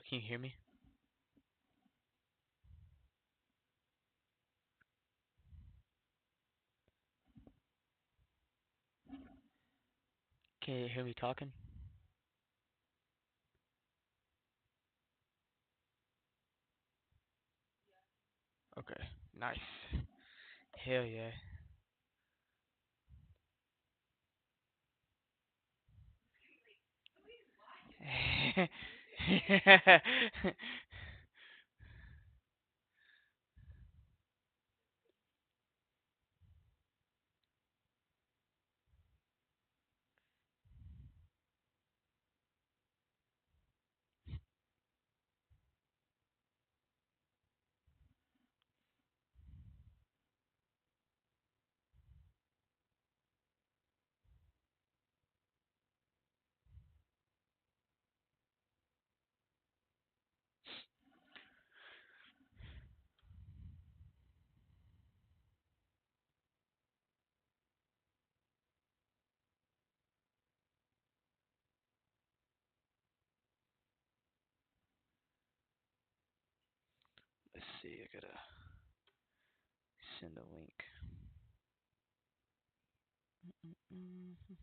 Can you hear me? Can you hear me talking? Okay. Nice. Hell yeah. Let's see. I gotta send a link. Mm-mm.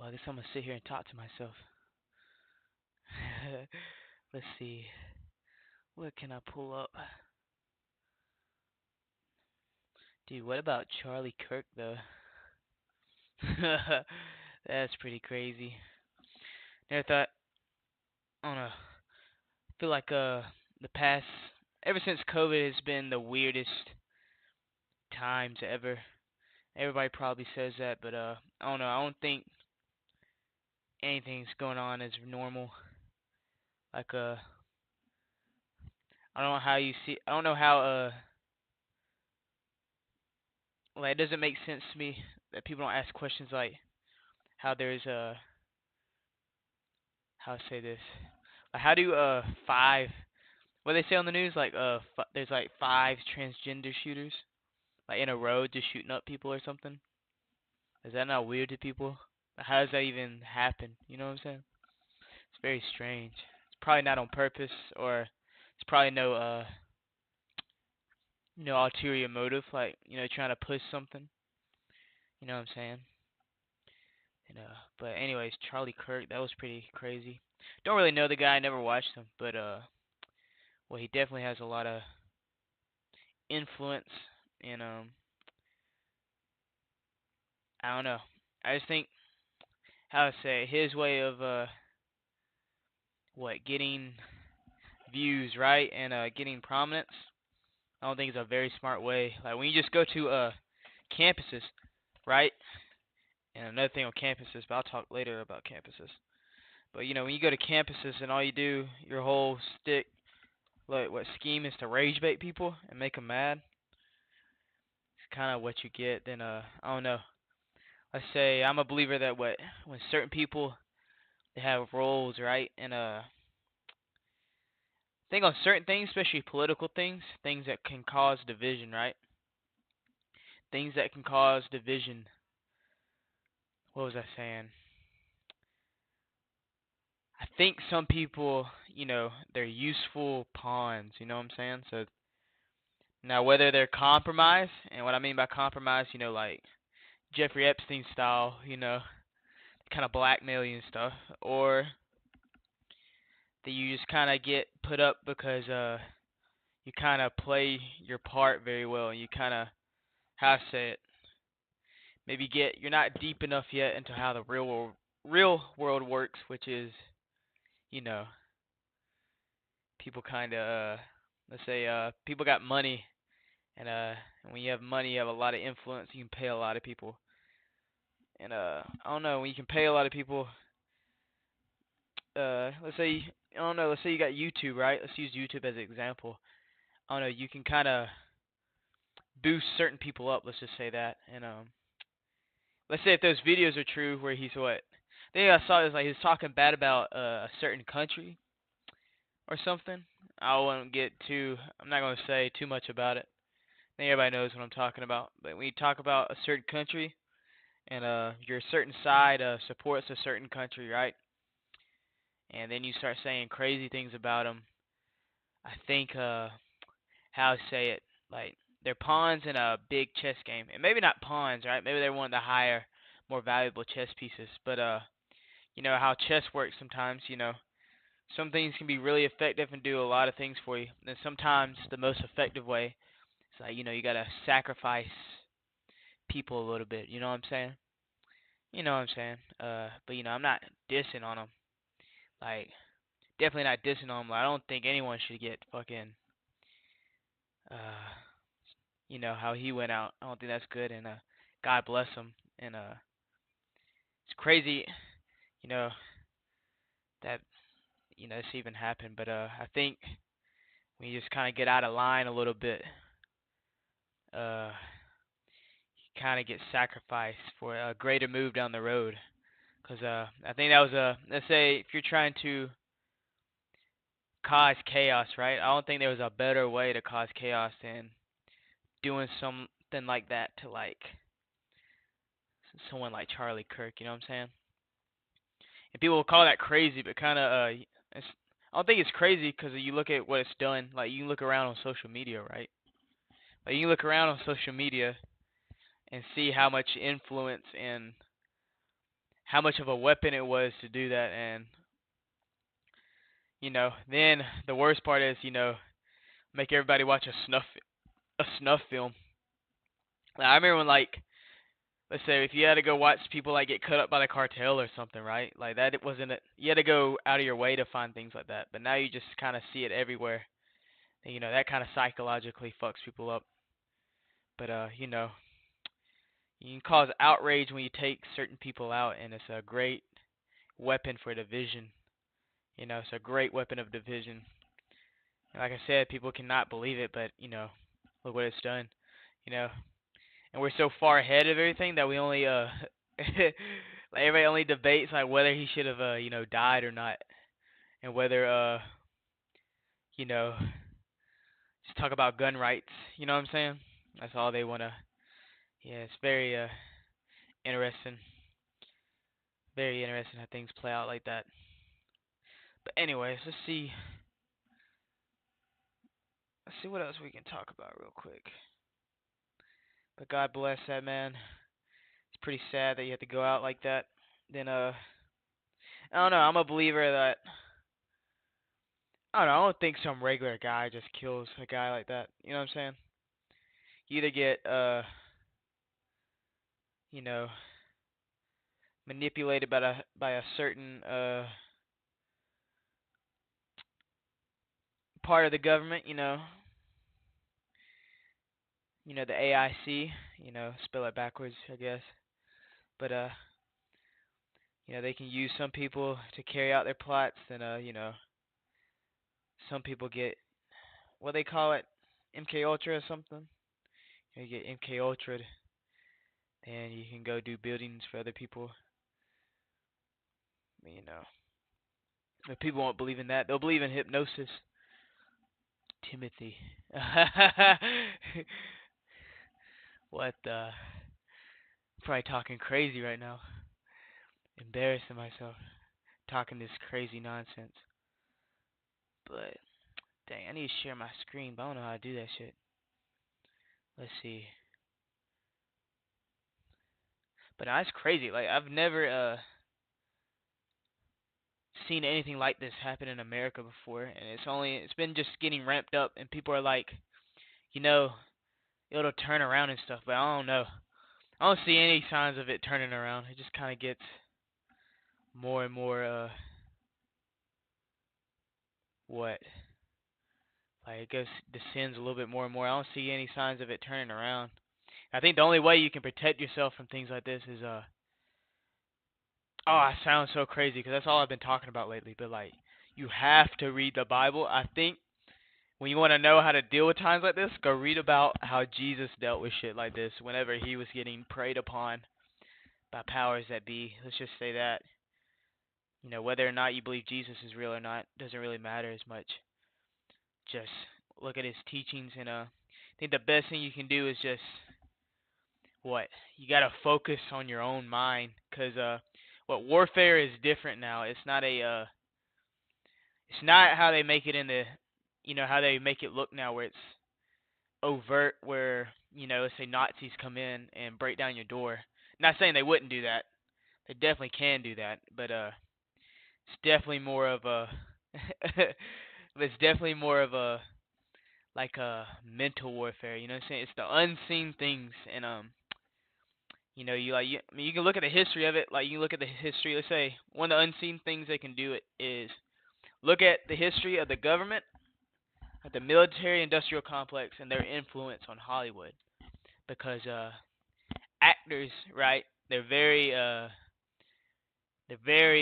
Well, I guess I'm gonna sit here and talk to myself. Let's see. What can I pull up? Dude, what about Charlie Kirk though? That's pretty crazy. Never thought. I don't know. I feel like the past ever since COVID has been the weirdest times ever. Everybody probably says that, but I don't know. I don't think anything's going on as normal. Like I don't know how you see. I don't know how like it doesn't make sense to me that people don't ask questions like how there's how to say this. Like how do five what they say on the news like there's like five transgender shooters like in a row just shooting up people or something. Is that not weird to people? How does that even happen? You know what I'm saying? It's very strange. It's probably not on purpose, or it's probably no ulterior motive, like trying to push something. You know what I'm saying? And but anyways, Charlie Kirk, that was pretty crazy. Don't really know the guy, I never watched him, but well, he definitely has a lot of influence, and I don't know. I just think how to say his way of getting views right and getting prominence. I don't think it's a very smart way. Like when you just go to campuses, right? And another thing on campuses, but I'll talk later about campuses. But when you go to campuses and all you do, your whole stick, like what scheme is to rage bait people and make them mad. It's kind of what you get. Then I don't know. Let's say I'm a believer that when certain people they have roles, right? And think on certain things, especially political things, things that can cause division, right? Things that can cause division. What was I saying? I think some people, they're useful pawns, you know what I'm saying? So now whether they're compromised, and what I mean by compromise, like Jeffrey Epstein style, kind of blackmail you and stuff, or that you just kind of get put up because you kind of play your part very well, and you kind of how to say it, maybe you're not deep enough yet into how the real world works, which is you know people kind of let's say people got money, and when you have money you have a lot of influence, you can pay a lot of people, and I don't know, when you can pay a lot of people, let's say I don't know, let's say you got YouTube, right? Let's use YouTube as an example. I don't know, you can kind of boost certain people up, let's just say that, and let's say if those videos are true where he's what I think I saw it was like he was talking bad about a certain country or something. I won't get too. I'm not gonna say too much about it. I think everybody knows what I'm talking about. But when you talk about a certain country and your certain side supports a certain country, right? And then you start saying crazy things about them. I think how to say it, like they're pawns in a big chess game, and maybe not pawns, right? Maybe they're one of the higher, more valuable chess pieces. But you know how chess works sometimes. Some things can be really effective and do a lot of things for you. And sometimes the most effective way is like you gotta sacrifice people a little bit. You know what I'm saying? You know what I'm saying? But I'm not dissing on them. Like definitely not dissing on them. Like, I don't think anyone should get fucking uh how he went out. I don't think that's good. And God bless him. And it's crazy. You know that this even happened. But I think when you just kind of get out of line a little bit, uh, you kind of get sacrificed for a greater move down the road. Cause I think that was let's say if you're trying to cause chaos, right? I don't think there was a better way to cause chaos than doing something like that to like someone like Charlie Kirk. You know what I'm saying? And people will call that crazy, but kind of it's, I don't think it's crazy because you look at what it's done. Like you can look around on social media, right? Like you can look around on social media and see how much influence and how much of a weapon it was to do that. And then the worst part is, make everybody watch a snuff film. Like, I remember when, like, let's say if you had to go watch people like get cut up by the cartel or something, right? Like that, it wasn't. You had to go out of your way to find things like that. But now you just kind of see it everywhere. And, that kind of psychologically fucks people up. But you can cause outrage when you take certain people out, and it's a great weapon for division. It's a great weapon of division. And like I said, people cannot believe it, but look what it's done. You know, and we're so far ahead of everything that we only like everybody only debates like whether he should have died or not, and whether you know just talk about gun rights. You know what I'm saying? That's all they wanna. Yeah, it's very interesting. Very interesting how things play out like that. But anyways, let's see what else we can talk about real quick. But God bless that man. It's pretty sad that you have to go out like that. Then I don't know. I'm a believer that I don't know. I don't think some regular guy just kills a guy like that. You know what I'm saying? You either get you know, manipulated by a certain part of the government. The AIC. Spell it backwards, I guess. But they can use some people to carry out their plots, and some people get what they call it, MK Ultra or something. You get MK Ultra, and you can go do buildings for other people. If people won't believe in that, they'll believe in hypnosis. Timothy. What the? Probably talking crazy right now. Embarrassing myself. Talking this crazy nonsense. But, dang, I need to share my screen, but I don't know how to do that shit. Let's see. But that's crazy. Like, I've never seen anything like this happen in America before, and it's been just getting ramped up, and people are like, you know, it'll turn around and stuff, but I don't know. I don't see any signs of it turning around. It just kind of gets more and more what? Like it goes descends a little bit more and more. I don't see any signs of it turning around. I think the only way you can protect yourself from things like this is oh, I sound so crazy because that's all I've been talking about lately, but like you have to read the Bible. I think when you want to know how to deal with times like this, go read about how Jesus dealt with shit like this whenever he was getting preyed upon by powers that be. Let's just say that. Whether or not you believe Jesus is real or not doesn't really matter as much. Just look at his teachings, and I think the best thing you can do is just what you gotta focus on your own mind, cause what warfare is different now. It's not how they make it in the, how they make it look now, where it's overt, where let's say Nazis come in and break down your door. Not saying they wouldn't do that. They definitely can do that, but it's definitely more of a it's definitely more of a like a mental warfare. You know what I'm saying? It's the unseen things, and I mean, you can look at the history of it. Like you can look at the history. Let's say one of the unseen things they can do it is look at the history of the government, of the military-industrial complex, and their influence on Hollywood. Because actors, right? They're very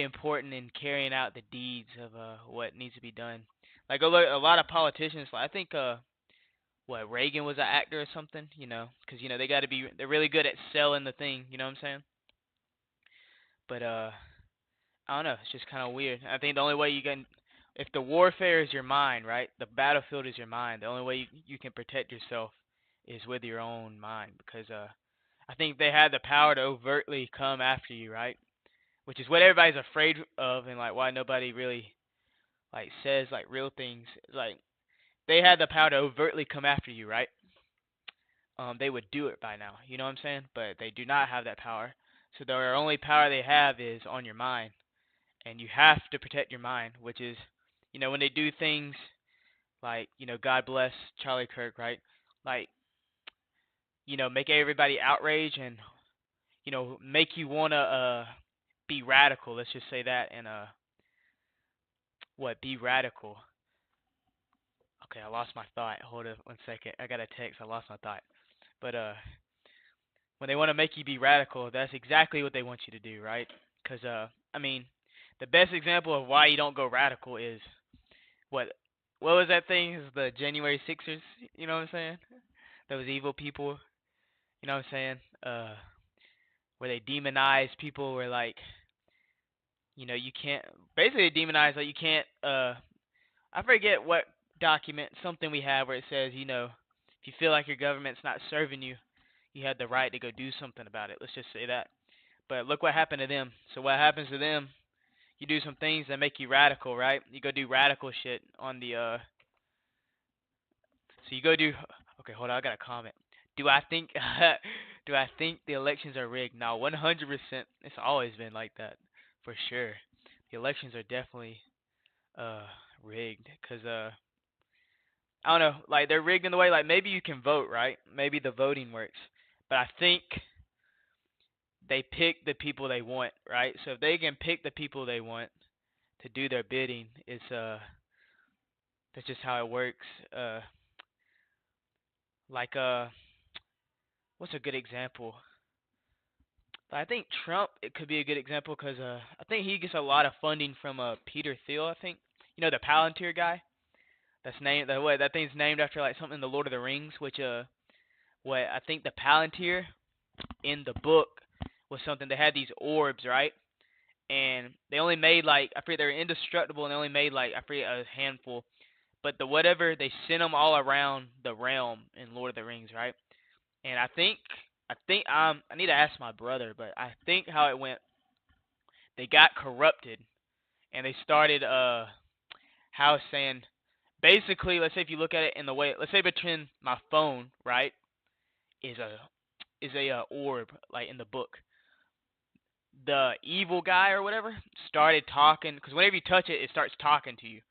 important in carrying out the deeds of what needs to be done. Like a lot of politicians, like I think what Reagan was an actor or something, because they're really good at selling the thing, you know what I'm saying? But I don't know, it's just kind of weird. I think the only way you can, if the warfare is your mind, right? The battlefield is your mind. The only way you can protect yourself is with your own mind, because I think they had the power to overtly come after you, right? Which is what everybody's afraid of, and like why nobody really like says like real things. Like they had the power to overtly come after you, right? They would do it by now. You know what I'm saying? But they do not have that power. So the only power they have is on your mind, and you have to protect your mind, which is, when they do things like, God bless Charlie Kirk, right? Like, make everybody outrage and, make you wanna be radical. Let's just say that, and be radical. Okay, I lost my thought. Hold on one second. I got a text. I lost my thought. But when they want to make you be radical, that's exactly what they want you to do, right? Because I mean, the best example of why you don't go radical is what what was that thing? Is the January Sixers? You know what I'm saying? Those evil people. You know what I'm saying? Where they demonize people. Where like, you can't basically demonize like you can't. I forget what document, something we have where it says, if you feel like your government's not serving you, you have the right to go do something about it. Let's just say that. But look what happened to them. So what happens to them? You do some things that make you radical, right? You go do radical shit on the so you go do okay, hold on, I got a comment. Do I think do I think the elections are rigged? No, 100%. It's always been like that. For sure. The elections are definitely uh rigged cuz I don't know, like they're rigged in the way like maybe you can vote, right? Maybe the voting works. But I think they pick the people they want, right? So if they can pick the people they want to do their bidding, it's that's just how it works. Like what's a good example? I think Trump it could be a good example because I think he gets a lot of funding from Peter Thiel. I think the Palantir guy. That's named that way. That thing's named after like something in the Lord of the Rings, which what I think the Palantir in the book was something they had these orbs, right? And they only made like I forget they're indestructible, and they only made like I forget a handful. But the whatever they sent them all around the realm in Lord of the Rings, right? And I think I need to ask my brother, but I think how it went, they got corrupted and they started how it's saying basically let's say if you look at it in the way let's say between my phone right is a orb like in the book the evil guy or whatever started talking because whenever you touch it, it starts talking to you.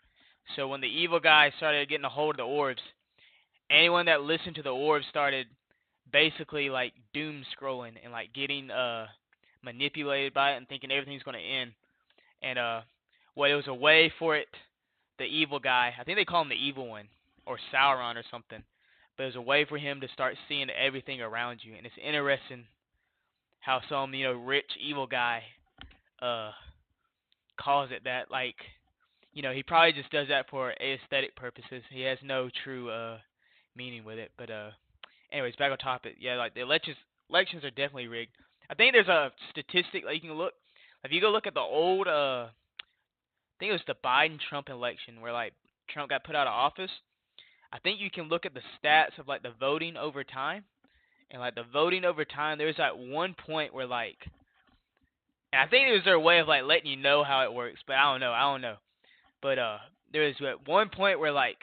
So when the evil guy started getting a hold of the orbs, anyone that listened to the orbs started basically like doom scrolling and like getting manipulated by it and thinking everything's gonna end. And it was a way for it, the evil guy, I think they call him the evil one or Sauron or something. But it was a way for him to start seeing everything around you, and it's interesting how some rich evil guy uh calls it that. Like, he probably just does that for aesthetic purposes. He has no true meaning with it. But anyways, back on topic. Yeah, like the elections are definitely rigged. I think there's a statistic that you can look. If you go look at the old I think it was the Biden Trump election where like Trump got put out of office. I think you can look at the stats of like the voting over time. And like the voting over time, there's like one point where like and I think it was their way of like letting you know how it works, but I don't know. But there was at one point where like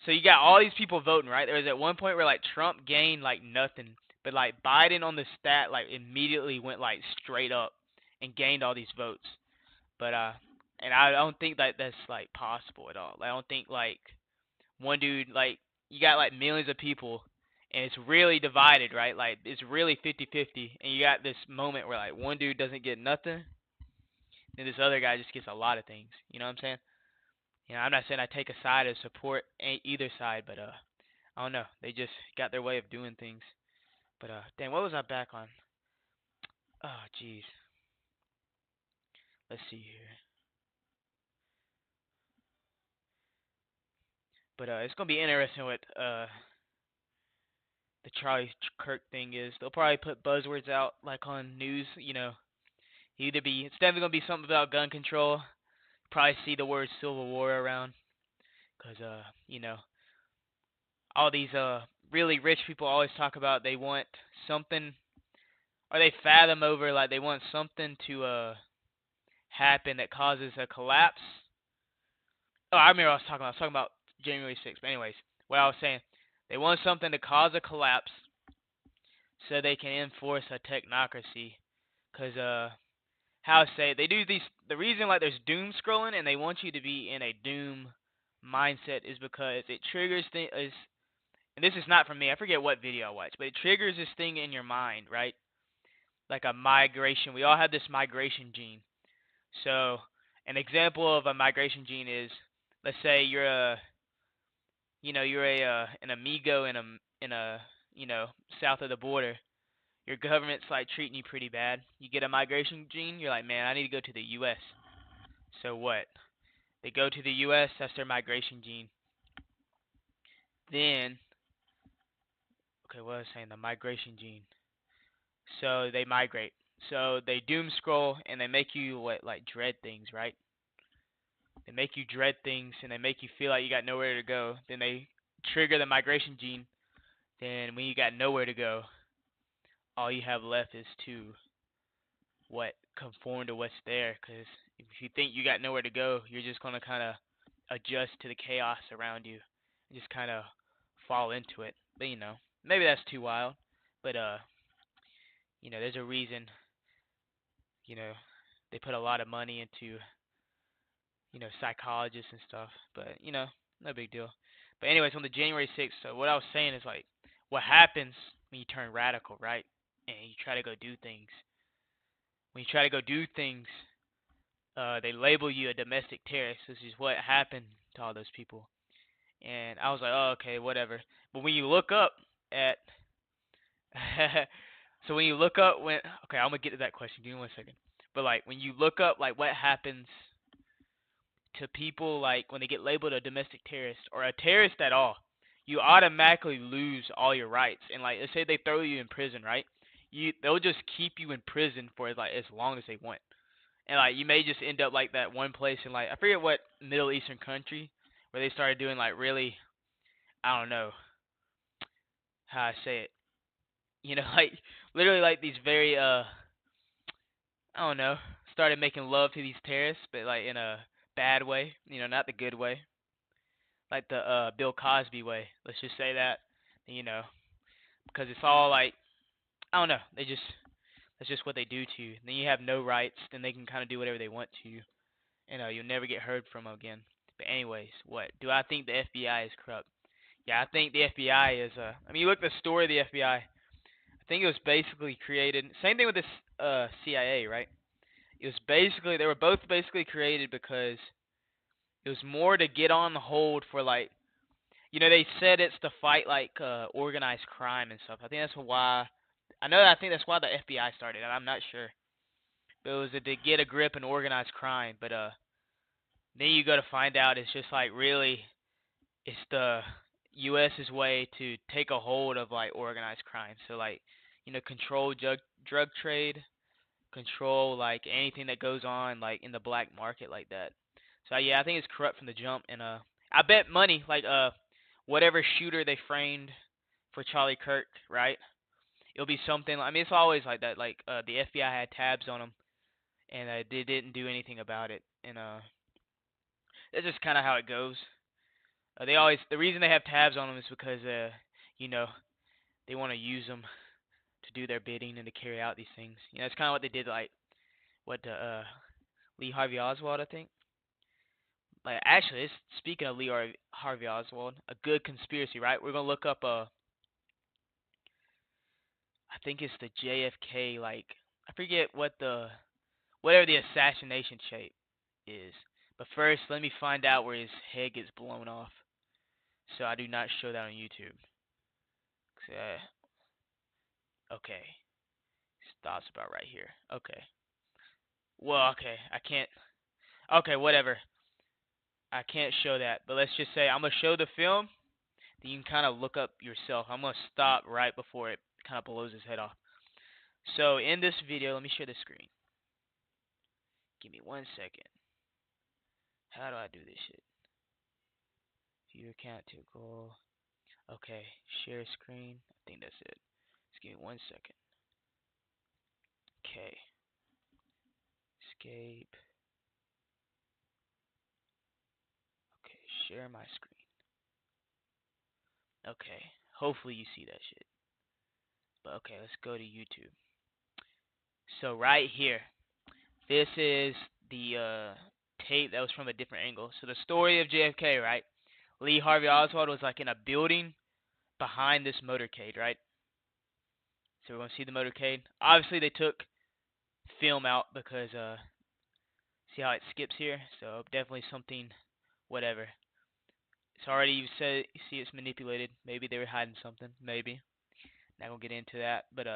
so you got all these people voting, right? There was at one point where like Trump gained like nothing, but like Biden on the stat like immediately went like straight up and gained all these votes. But and I don't think that that's like possible at all. I don't think like one dude like you got like millions of people and it's really divided, right? Like it's really 50-50 and you got this moment where like one dude doesn't get nothing and this other guy just gets a lot of things. You know what I'm saying? I'm not saying I take a side or support either side, but I don't know. They just got their way of doing things. But damn, what was I back on? Oh, jeez. Let's see here. But it's gonna be interesting what the Charlie Kirk thing is. They'll probably put buzzwords out like on news. Either be it's definitely gonna be something about gun control. Probably see the word Civil War around, cause all these really rich people always talk about they want something or they fathom over like they want something to happen that causes a collapse. Oh, I remember what I was talking about. I was talking about January 6th. But anyways, what I was saying, they want something to cause a collapse so they can enforce a technocracy. Cause how to say it, they do these. The reason like there's doom scrolling and they want you to be in a doom mindset is because it triggers things. And this is not from me. I forget what video I watched, but it triggers this thing in your mind, right? Like a migration. We all have this migration gene. So an example of a migration gene is, let's say you're a, you're a an amigo in a south of the border. Your government's like treating you pretty bad. You get a migration gene. You're like, man, I need to go to the U.S. So what? They go to the U.S. That's their migration gene. Then, okay, what was I saying? The migration gene. So they migrate. So they doom scroll and they make you what, like dread things, right? They make you dread things and they make you feel like you got nowhere to go. Then they trigger the migration gene. Then when you got nowhere to go, all you have left is to what, conform to what's there. Because if you think you got nowhere to go, you're just gonna kind of adjust to the chaos around you, and just kind of fall into it. But maybe that's too wild. But there's a reason. You know, they put a lot of money into psychologists and stuff. But no big deal. But anyways, on the January 6th, so what I was saying is like, what happens when you turn radical, right? And you try to go do things. When you try to go do things, they label you a domestic terrorist. This is what happened to all those people. And I was like, oh, okay, whatever. But when you look up at, so when you look up okay, I'm gonna get to that question. Give me 1 second. But like when you look up like what happens to people like when they get labeled a domestic terrorist or a terrorist at all, you automatically lose all your rights. And like let's say they throw you in prison, right? They'll just keep you in prison for like as long as they want. And like you may just end up like that one place in like I forget what Middle Eastern country where they started doing like really, I don't know how I say it. Like literally like these very I don't know, started making love to these terrorists, but like in a bad way, not the good way. Like the Bill Cosby way. Let's just say that. You know, because it's all like I don't know, that's just what they do to you. Then you have no rights, then they can kind of do whatever they want to you. You'll never get heard from again. But anyways, what do I think the FBI is corrupt? Yeah, I think the FBI is. I mean, you look at the story of the FBI. I think it was basically created. Same thing with this CIA, right? It was basically they were both basically created because it was more to get on the hold for like they said it's to fight like organized crime and stuff. I think that's why. I think that's why the FBI started. I'm not sure, but it was to get a grip on organized crime. But then you go to find out it's just like really it's the U.S.'s way to take a hold of like organized crime. So like control drug trade, control like anything that goes on like in the black market like that. So yeah, I think it's corrupt from the jump, and I bet money like whatever shooter they framed for Charlie Kirk, right? It'll be something. I mean, it's always like that. Like the FBI had tabs on him, and they didn't do anything about it, and that's just kind of how it goes. The reason they have tabs on them is because you know they want to use them to do their bidding and to carry out these things. It's kind of what they did like what Lee Harvey Oswald, I think. Like actually, speaking of Lee Harvey Oswald, a good conspiracy, right? We're gonna look up I think it's the JFK, like I forget whatever the assassination shape is. But first, let me find out where his head gets blown off, so I do not show that on YouTube. Okay, stops about right here. Okay. Well, okay, I can't. Okay, whatever. I can't show that, but let's just say I'm gonna show the film. Then you can kind of look up yourself. I'm gonna stop right before it kind of blows his head off. So in this video, let me share the screen. Give me 1 second. How do I do this shit? View account to goal. Okay, share screen. I think that's it. Just give me 1 second. Okay. Escape. Okay, share my screen. Okay, hopefully you see that shit. But okay, let's go to YouTube. So right here, this is the tape that was from a different angle. So the story of JFK, right? Lee Harvey Oswald was like in a building behind this motorcade, right? So we're gonna see the motorcade. Obviously, they took film out because see how it skips here. So definitely something, whatever. It's already you said you see it's manipulated. Maybe they were hiding something. Maybe. Not gonna get into that, but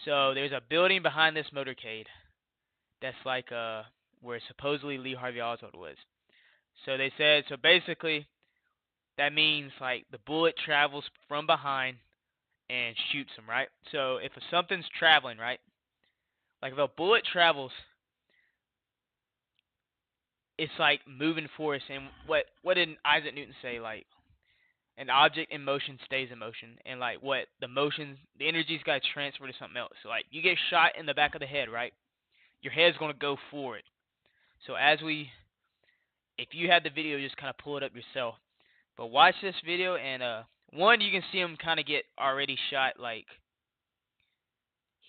so there's a building behind this motorcade that's like where supposedly Lee Harvey Oswald was. So they said so basically that means like the bullet travels from behind and shoots him, right? So if something's traveling, right? Like if a bullet travels, it's like moving force. And what did Isaac Newton say? Like an object in motion stays in motion, and like what the motion, the energy's got to transfer to something else. So like you get shot in the back of the head, right? Your head's gonna go forward. So if you had the video, just kind of pull it up yourself. But watch this video, and one you can see him kind of get already shot like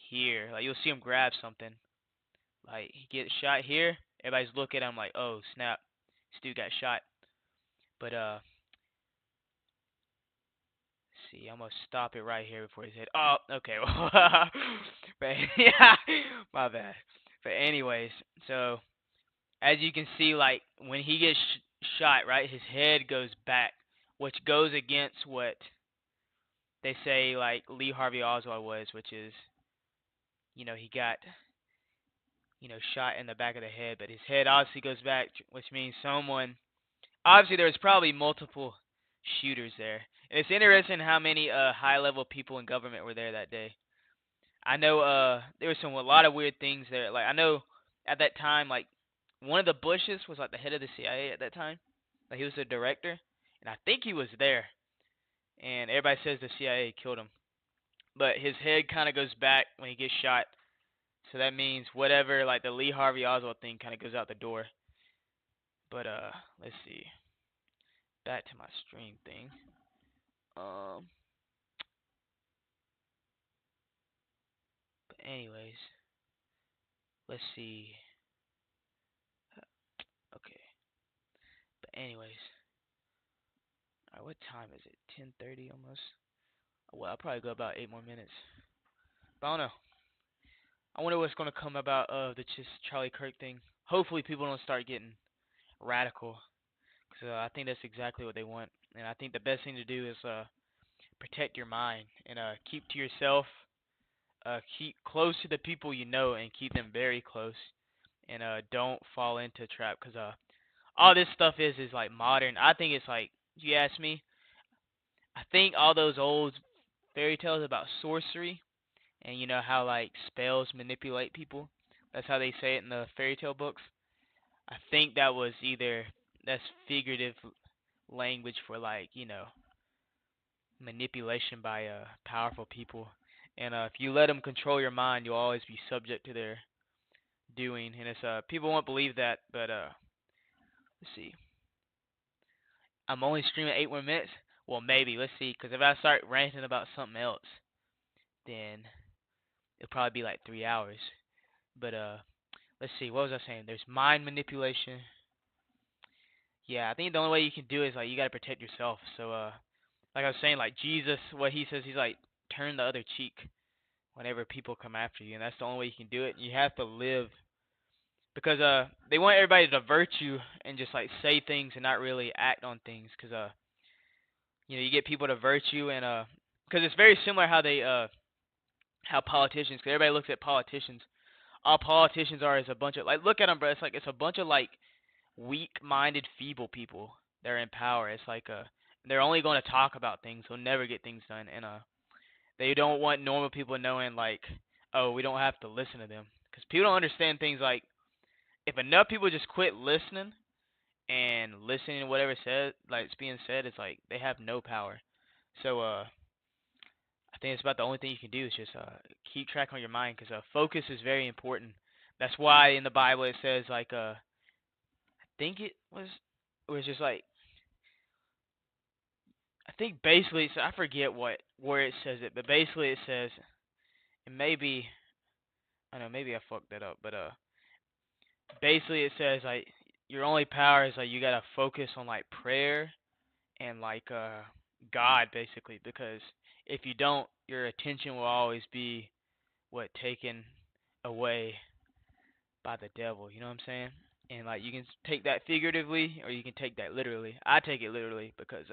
here. Like you'll see him grab something. Like he gets shot here. Everybody's looking at him like, oh snap, this dude got shot. But see, I'm gonna stop it right here before his head. Oh, okay. But yeah, my bad. But anyways, so as you can see, like when he gets shot, right, his head goes back, which goes against what they say like Lee Harvey Oswald was, which is, he got, shot in the back of the head, but his head obviously goes back, which means someone, obviously there was probably multiple shooters there. And it's interesting how many high-level people in government were there that day. I know there was a lot of weird things there. Like I know at that time, like one of the Bushes was like the head of the CIA at that time. Like he was the director, and I think he was there. And everybody says the CIA killed him, but his head kind of goes back when he gets shot. So that means whatever, like the Lee Harvey Oswald thing, kind of goes out the door. But let's see. Back to my stream thing. Um. But anyways, let's see. Okay. But anyways, alright, what time is it? 10:30 almost. Well, I'll probably go about 8 more minutes. But I don't know. I wonder what's gonna come about of the just Charlie Kirk thing. Hopefully, people don't start getting radical, because I think that's exactly what they want. And I think the best thing to do is protect your mind and keep to yourself. Keep close to the people you know and keep them very close. And don't fall into a trap, because all this stuff is like modern. I think it's like, if you ask me, I think all those old fairy tales about sorcery and how like spells manipulate people. That's how they say it in the fairy tale books. I think that's figurative language for like, manipulation by powerful people. And if you let them control your mind, you'll always be subject to their doing. And it's people won't believe that, but let's see. I'm only streaming 8 more minutes. Well, maybe. Let's see. Because if I start ranting about something else, then it'll probably be like 3 hours. But let's see. What was I saying? There's mind manipulation. Yeah, I think the only way you can do it is like you gotta protect yourself. So like I was saying, like Jesus, what he says, he's like turn the other cheek whenever people come after you, and that's the only way you can do it. You have to live, because they want everybody to virtue and just like say things and not really act on things, because you get people to virtue, and because it's very similar how they how politicians, because everybody looks at politicians, all politicians are is a bunch of, like, look at them, bro. It's a bunch of like weak-minded, feeble people that are in power. It's like they're only going to talk about things. They'll never get things done, and they don't want normal people knowing like, oh, we don't have to listen to them, because people don't understand things like, if enough people just quit listening and listening to whatever said, like it's being said, it's like they have no power. So I think it's about the only thing you can do is just keep track on your mind, because focus is very important. That's why in the Bible it says like I think it was just like, I think basically I forget what where it says it, but basically it says, it may be, I know maybe I fucked that up, but basically it says like your only power is like you gotta focus on like prayer and like God basically, because if you don't, your attention will always be what taken away by the devil. You know what I'm saying? And like you can take that figuratively or you can take that literally. I take it literally because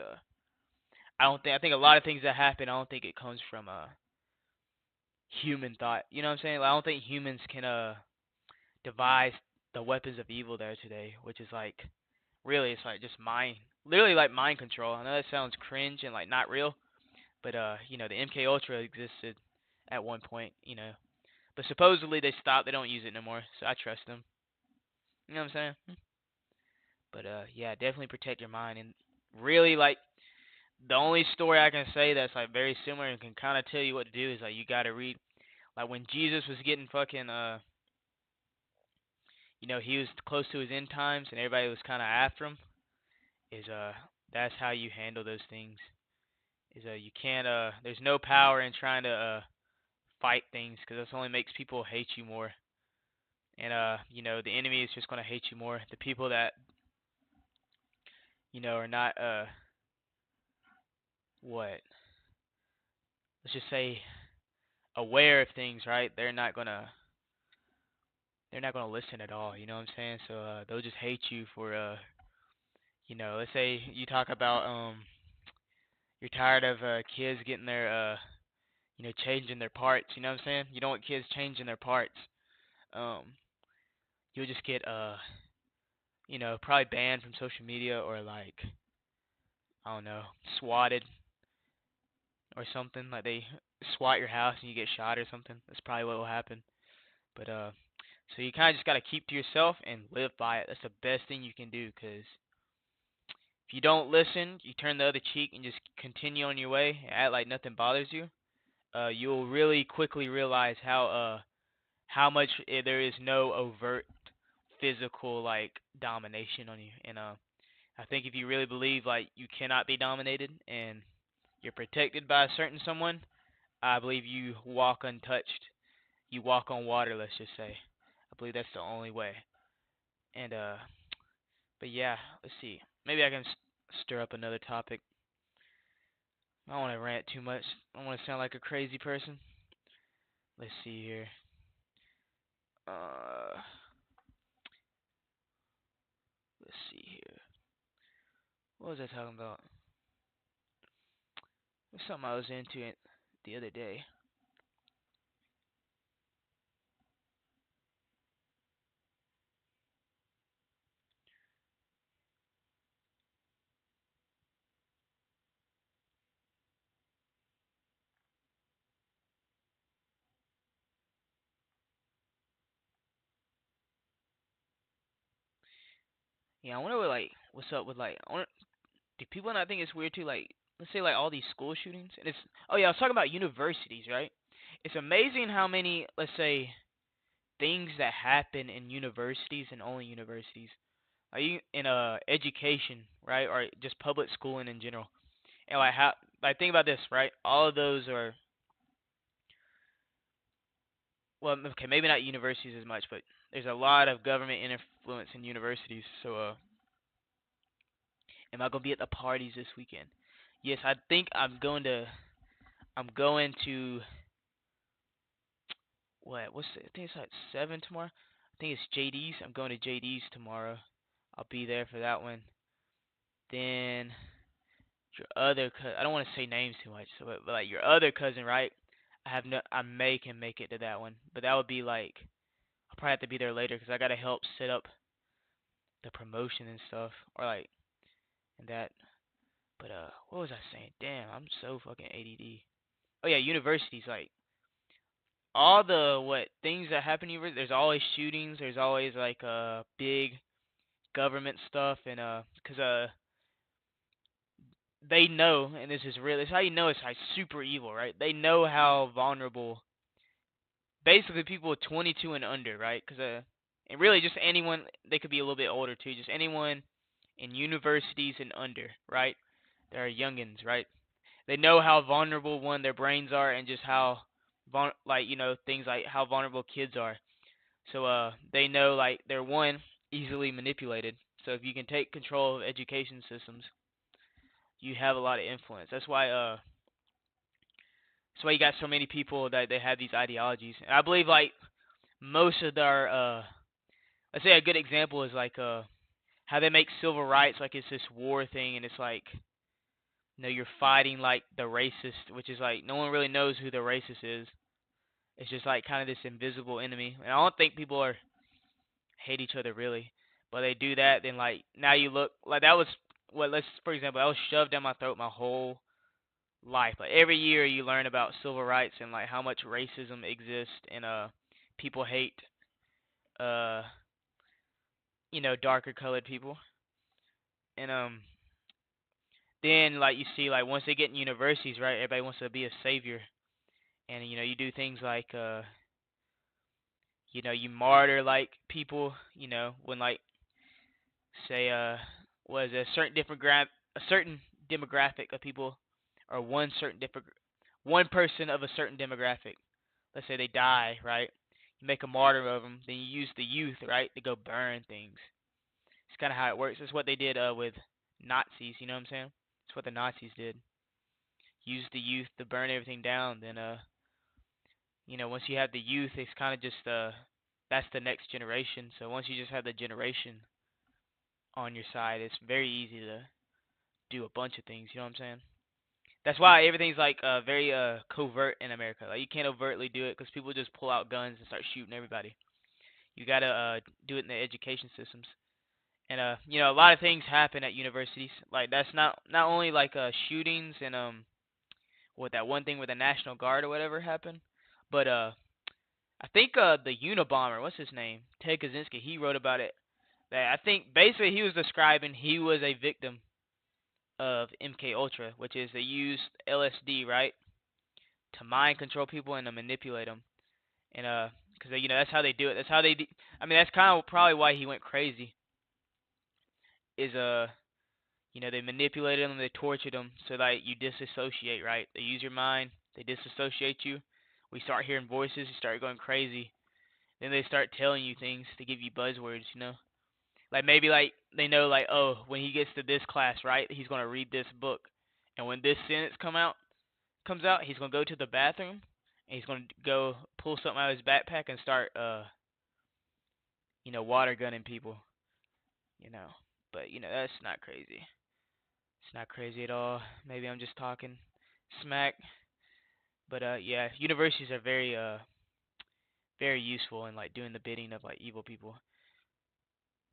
I think a lot of things that happen, I don't think it comes from human thought. You know what I'm saying? Like, I don't think humans can devise the weapons of evil there today, which is like really it's like just mind, literally like mind control. I know that sounds cringe and like not real, but you know the MK Ultra existed at one point, you know, but supposedly they stopped. They don't use it no more, so I trust them. You know what I'm saying? But yeah, definitely protect your mind and really like the only story I can say that's like very similar and can kind of tell you what to do is like you gotta read like when Jesus was getting fucking you know he was close to his end times and everybody was kind of after him is that's how you handle those things is you can't there's no power in trying to fight things because this only makes people hate you more and you know the enemy is just gonna hate you more the people that you know are not what let's just say aware of things right they're not gonna listen at all. You know what I'm saying? So they'll just hate you for you know, let's say you talk about you're tired of kids getting their you know, changing their parts. You know what I'm saying? You don't want kids changing their parts. Um, you'll just get you know, probably banned from social media or like I don't know, swatted or something. Like they swat your house and you get shot or something. That's probably what will happen. But so you kind of just gotta keep to yourself and live by it. That's the best thing you can do, cause if you don't listen, you turn the other cheek and just continue on your way, and act like nothing bothers you. You'll really quickly realize how much there is no overt physical like domination on you. And I think if you really believe like you cannot be dominated and you're protected by a certain someone, I believe you walk untouched. You walk on water, let's just say. I believe that's the only way. And but yeah, let's see. Maybe I can stir up another topic. I don't want to rant too much. I don't want to sound like a crazy person. Let's see here. Uh, let's see here. What was I talking about? It was something I was into it the other day. Yeah, I wonder what like what's up with like. I wonder, do people not think it's weird too? Like, let's say like all these school shootings, and it's oh yeah, I was talking about universities, right? It's amazing how many let's say things that happen in universities and only universities. Are you in education, right, or just public schooling in general? And like how, like think about this, right? All of those are well, okay, maybe not universities as much, but there's a lot of government influence in universities. So, am I gonna be at the parties this weekend? Yes, I think I'm going to. I'm going to what? What's it? I think it's like 7 tomorrow. I think it's JD's. I'm going to JD's tomorrow. I'll be there for that one. Then your other cousin. I don't want to say names too much, so but like your other cousin, right? I have no. I may can make it to that one, but that would be like I'll probably have to be there later because I gotta help set up the promotion and stuff, or like and that. But what was I saying? Damn, I'm so fucking ADD. Oh yeah, universities like all the what things that happen in universities. There's always shootings. There's always like big government stuff, and because they know, and this is real. This is how you know it's like super evil, right? They know how vulnerable. Basically, people 22 and under, right? Because and really just anyone. They could be a little bit older too. Just anyone in universities and under, right? They're youngins, right? They know how vulnerable one their brains are and just how like things like how vulnerable kids are. So they know like they're one easily manipulated. So if you can take control of education systems, you have a lot of influence. That's why you got so many people that they have these ideologies. And I believe like most of their let's say a good example is like how they make civil rights like it's this war thing, and it's like you're fighting like the racist, which is like no one really knows who the racist is. It's just like kind of this invisible enemy. And I don't think people are hate each other really, but they do that. Then like now you look like that was what let's for example that was shoved down my throat my whole life. Like every year you learn about civil rights and like how much racism exists and people hate uh darker colored people. And then like you see like once they get in universities, right, everybody wants to be a savior. And you do things like you martyr like people, when like say was a certain different a certain demographic of people or one person of a certain demographic. Let's say they die, right? You make a martyr of them, then you use the youth, right, to go burn things. It's kind of how it works. That's what they did with Nazis. You know what I'm saying? That's what the Nazis did. Use the youth to burn everything down. Then once you have the youth, it's kind of just that's the next generation. So once you just have the generation on your side, it's very easy to do a bunch of things. You know what I'm saying? That's why everything's like very covert in America. Like you can't overtly do it because people just pull out guns and start shooting everybody. You gotta do it in the education systems. And a lot of things happen at universities. Like that's not only like shootings and what that one thing with the National Guard or whatever happened, but I think the Unabomber, what's his name, Ted Kaczynski, he wrote about it. That I think basically he was describing he was a victim of MK Ultra, which is they used LSD, right, to mind control people and to manipulate them. And because that's how they do it. That's how I mean, that's kind of probably why he went crazy. Is they manipulated them, they tortured them, so that you disassociate, right? They use your mind, they disassociate you. We start hearing voices, you start going crazy. Then they start telling you things to give you buzzwords. Like maybe like they know like, oh, when he gets to this class, right, he's gonna read this book, and when this sentence comes out, he's gonna go to the bathroom, and he's gonna go pull something out of his backpack and start water gunning people, you know. But that's not crazy. It's not crazy at all. Maybe I'm just talking smack. But yeah, universities are very useful in like doing the bidding of like evil people.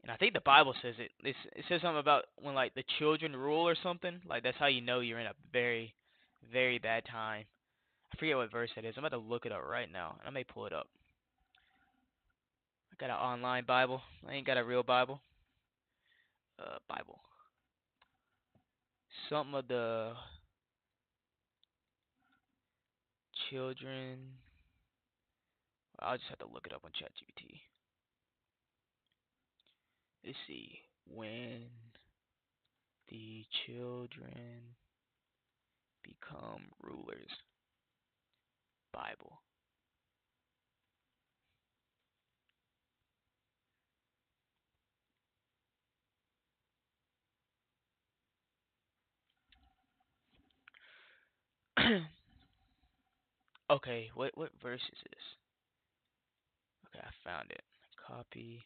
And I think the Bible says it. It says something about when like the children rule or something. Like that's how you know you're in a very, very bad time. I forget what verse that is. I'm about to look it up right now. I may pull it up. I got an online Bible. I ain't got a real Bible. Bible. Something of the children. I'll just have to look it up on ChatGPT. Let's see. When the children become rulers. Bible. Okay, what verse is this? Okay, I found it. Copy,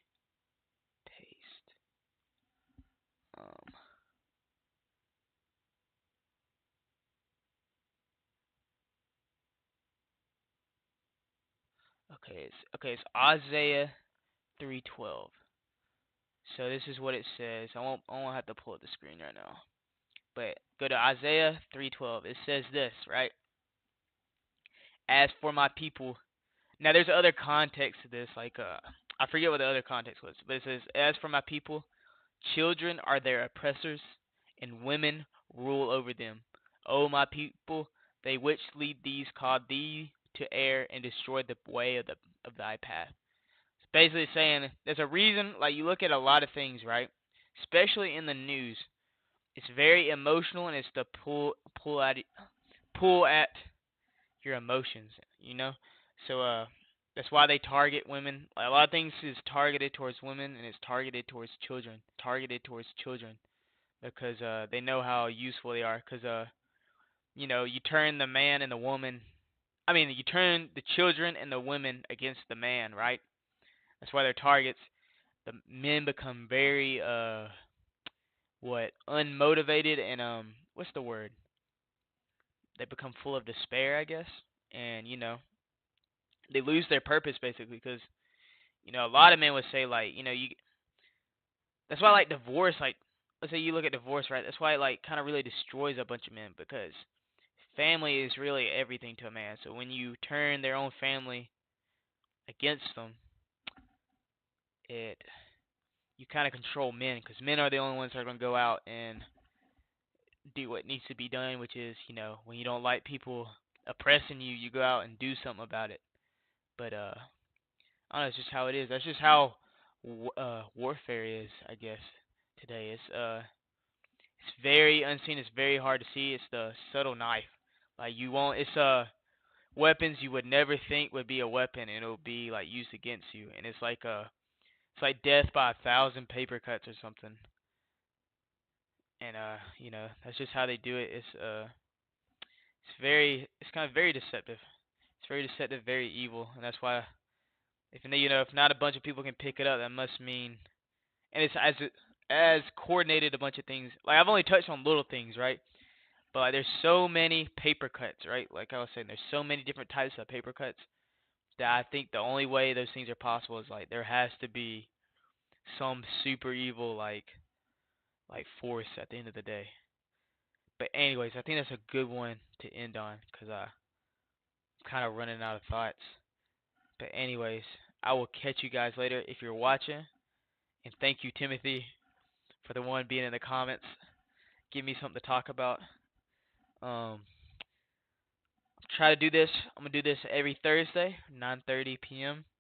paste. Um, it's Isaiah 3:12. So this is what it says. I won't have to pull up the screen right now. But go to Isaiah 3:12. It says this, right? As for my people. Now there's other context to this, like I forget what the other context was, but it says, as for my people, children are their oppressors, and women rule over them. O my people, they which lead these call thee to err and destroy the way of thy path. It's basically saying there's a reason. Like you look at a lot of things, right? Especially in the news, it's very emotional and it's to pull at your emotions. So that's why they target women. Like, a lot of things is targeted towards women and it's targeted towards children. Targeted towards children because they know how useful they are. Because you turn the man and the woman. I mean, you turn the children and the women against the man, right? That's why they're targets. The men become very what unmotivated and what's the word? They become full of despair, I guess, and they lose their purpose basically because a lot of men would say like you that's why like divorce, like let's say you look at divorce, right? That's why it like kind of really destroys a bunch of men because family is really everything to a man. So when you turn their own family against them, it you kind of control men because men are the only ones that are going to go out and do what needs to be done, which is when you don't like people oppressing you, you go out and do something about it. But I don't know, it's just how it is. That's just how warfare is, I guess. Today it's very unseen. It's very hard to see. It's the subtle knife. Like you won't. It's weapons you would never think would be a weapon, and it'll be like used against you. And it's like death by a thousand paper cuts or something. And that's just how they do it. It's kind of very deceptive. It's very deceptive, very evil, and that's why if not a bunch of people can pick it up, that must mean, and it's as coordinated a bunch of things. Like I've only touched on little things, right? But like, there's so many paper cuts, right? Like I was saying, there's so many different types of paper cuts that I think the only way those things are possible is like there has to be some super evil like force at the end of the day. But anyways, I think that's a good one to end on because I'm kind of running out of thoughts. But anyways, I will catch you guys later if you're watching. And thank you, Timothy, for the one being in the comments. Give me something to talk about. Um, try to do this. I'm gonna do this every Thursday, 9:30 p.m.